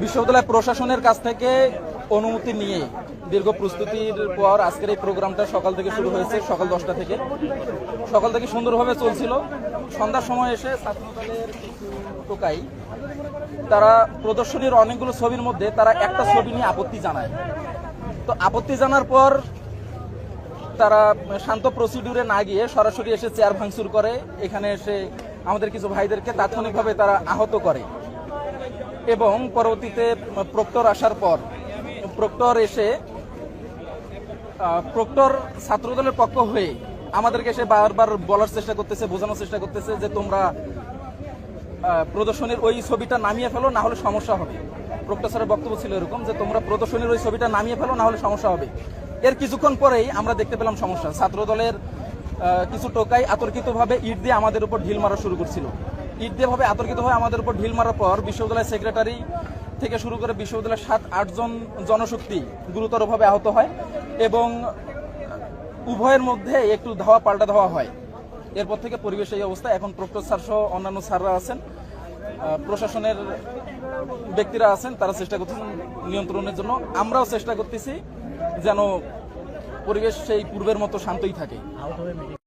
বিশ্ববিদ্যালয় প্রশাসনের কাছ থেকে অনুমতি নিয়ে দীর্ঘ প্রস্তুতির পর আজকের এই প্রোগ্রামটা সকাল থেকে শুরু হয়েছে, সকাল 10টা থেকে। সকাল থেকে সুন্দরভাবে চলছিল। সন্ধ্যার সময় এসে ছাত্রদলের টোকাই তারা প্রদর্শনীর অনেকগুলো ছবির মধ্যে তারা একটা ছবি নিয়ে আপত্তি জানায়। তো আপত্তি জানার পর তারা শান্ত প্রসিডিউরে না গিয়ে সরাসরি এসে চেয়ার ভাঙচুর করে। এখানে এসে আমাদের কিছু ভাইদেরকে তাৎক্ষণিকভাবে তারা আহত করে এবং পরবর্তীতে প্রক্টর আসার পর প্রক্টর এসে প্রক্টর ছাত্রদলের পক্ষ হয়ে আমাদেরকে এসে বারবার বলার চেষ্টা করতেছে, বোঝানোর চেষ্টা করতেছে যে তোমরা প্রদর্শনীর ওই ছবিটা নামিয়ে ফেলো, না হলে সমস্যা হবে। প্রক্টর স্যারের বক্তব্য ছিল এরকম যে তোমরা প্রদর্শনীর ওই ছবিটা নামিয়ে ফেলো, না হলে সমস্যা হবে। এর কিছুক্ষণ পরেই আমরা দেখতে পেলাম সমস্যা। ছাত্রদলের কিছু টোকাই আতর্কিতভাবে ইট দিয়ে আমাদের উপর ঢিল মারা শুরু করছিল। ইট দিয়ে ভাবে আতর্কিতভাবে আমাদের উপর ঢিল মারার পর বিশ্ববিদ্যালয়ের সেক্রেটারি থেকে শুরু করে বিশ্ববিদ্যালয়ের 7-8 জন জনশক্তি গুরুতরভাবে আহত হয় এবং উভয়ের মধ্যে একটু ধাওয়া পাল্টা ধাওয়া হয়। এরপর থেকে পরিবেশ এই অবস্থা। এখন প্রক্টর স্যার সহ অন্যান্য স্যাররা আছেন, প্রশাসনের ব্যক্তিরা আছেন, তারা চেষ্টা করতেছেন নিয়ন্ত্রণের জন্য। আমরাও চেষ্টা করতেছি যেন পরিবেশ সেই পূর্বের মতো শান্তই থাকে।